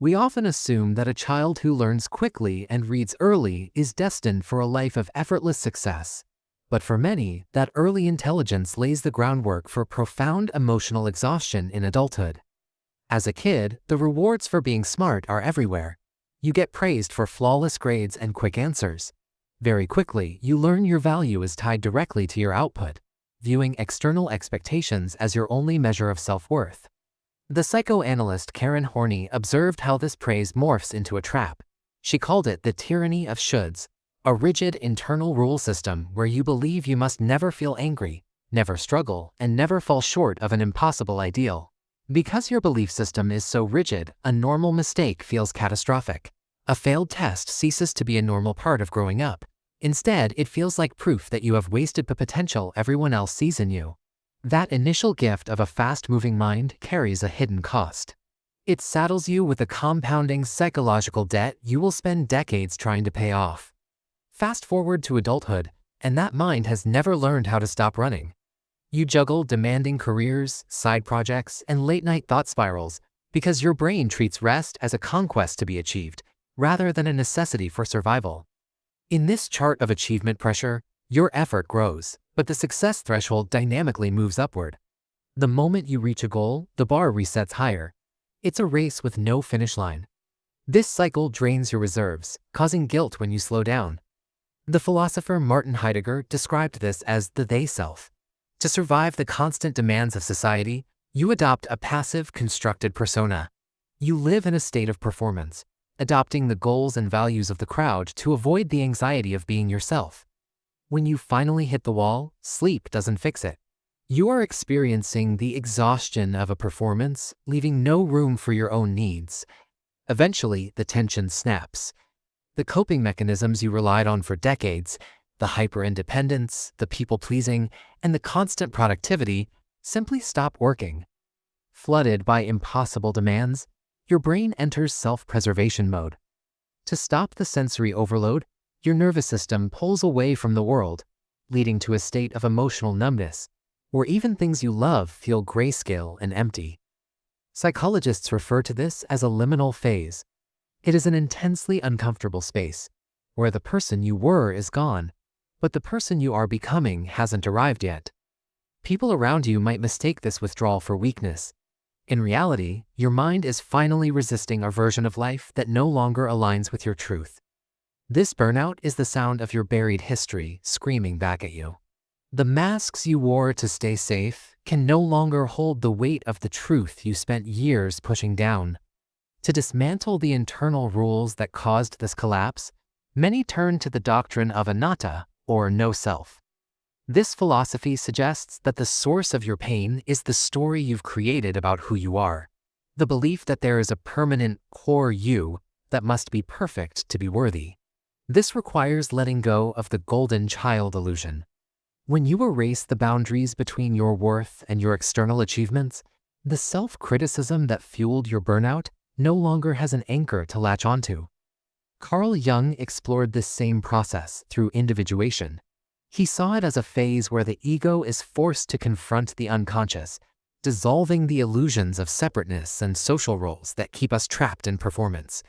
We often assume that a child who learns quickly and reads early is destined for a life of effortless success. But for many, that early intelligence lays the groundwork for profound emotional exhaustion in adulthood. As a kid, the rewards for being smart are everywhere. You get praised for flawless grades and quick answers. Very quickly, you learn your value is tied directly to your output, viewing external expectations as your only measure of self-worth. The psychoanalyst Karen Horney observed how this praise morphs into a trap. She called it the tyranny of shoulds, a rigid internal rule system where you believe you must never feel angry, never struggle, and never fall short of an impossible ideal. Because your belief system is so rigid, a normal mistake feels catastrophic. A failed test ceases to be a normal part of growing up. Instead, it feels like proof that you have wasted the potential everyone else sees in you. That initial gift of a fast-moving mind carries a hidden cost. It saddles you with a compounding psychological debt you will spend decades trying to pay off. Fast forward to adulthood, and that mind has never learned how to stop running. You juggle demanding careers, side projects, and late-night thought spirals because your brain treats rest as a conquest to be achieved, rather than a necessity for survival. In this chart of achievement pressure, your effort grows, but the success threshold dynamically moves upward. The moment you reach a goal, the bar resets higher. It's a race with no finish line. This cycle drains your reserves, causing guilt when you slow down. The philosopher Martin Heidegger described this as the they self. To survive the constant demands of society, you adopt a passive, constructed persona. You live in a state of performance, adopting the goals and values of the crowd to avoid the anxiety of being yourself. When you finally hit the wall, sleep doesn't fix it. You are experiencing the exhaustion of a performance, leaving no room for your own needs. Eventually, the tension snaps. The coping mechanisms you relied on for decades, the hyper-independence, the people-pleasing, and the constant productivity, simply stop working. Flooded by impossible demands, your brain enters self-preservation mode. To stop the sensory overload, your nervous system pulls away from the world, leading to a state of emotional numbness, where even things you love feel grayscale and empty. Psychologists refer to this as a liminal phase. It is an intensely uncomfortable space, where the person you were is gone, but the person you are becoming hasn't arrived yet. People around you might mistake this withdrawal for weakness. In reality, your mind is finally resisting a version of life that no longer aligns with your truth. This burnout is the sound of your buried history screaming back at you. The masks you wore to stay safe can no longer hold the weight of the truth you spent years pushing down. To dismantle the internal rules that caused this collapse, many turn to the doctrine of anatta, or no self. This philosophy suggests that the source of your pain is the story you've created about who you are, the belief that there is a permanent core you that must be perfect to be worthy. This requires letting go of the golden child illusion. When you erase the boundaries between your worth and your external achievements, the self-criticism that fueled your burnout no longer has an anchor to latch onto. Carl Jung explored this same process through individuation. He saw it as a phase where the ego is forced to confront the unconscious, dissolving the illusions of separateness and social roles that keep us trapped in performance.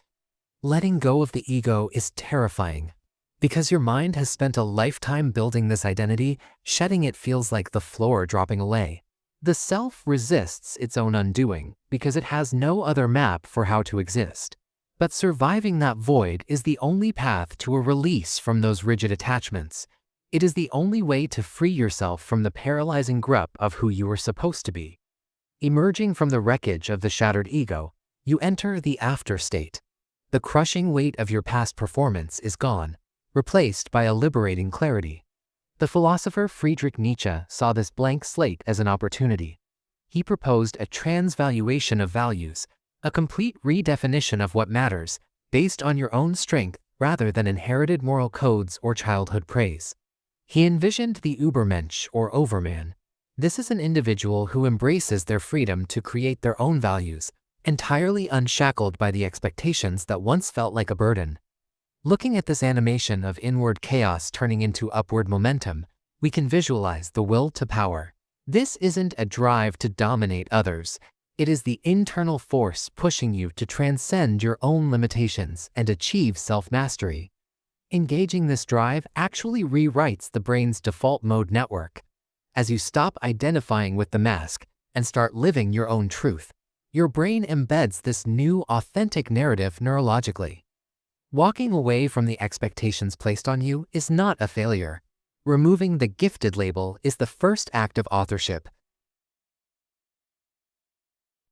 Letting go of the ego is terrifying. Because your mind has spent a lifetime building this identity, shedding it feels like the floor dropping away. The self resists its own undoing because it has no other map for how to exist. But surviving that void is the only path to a release from those rigid attachments. It is the only way to free yourself from the paralyzing grip of who you were supposed to be. Emerging from the wreckage of the shattered ego, you enter the after state. The crushing weight of your past performance is gone, replaced by a liberating clarity. The philosopher Friedrich Nietzsche saw this blank slate as an opportunity. He proposed a transvaluation of values, a complete redefinition of what matters, based on your own strength rather than inherited moral codes or childhood praise. He envisioned the Übermensch or Overman. This is an individual who embraces their freedom to create their own values, entirely unshackled by the expectations that once felt like a burden. Looking at this animation of inward chaos turning into upward momentum, we can visualize the will to power. This isn't a drive to dominate others. It is the internal force pushing you to transcend your own limitations and achieve self-mastery. Engaging this drive actually rewrites the brain's default mode network. As you stop identifying with the mask and start living your own truth, your brain embeds this new, authentic narrative neurologically. Walking away from the expectations placed on you is not a failure. Removing the gifted label is the first act of authorship,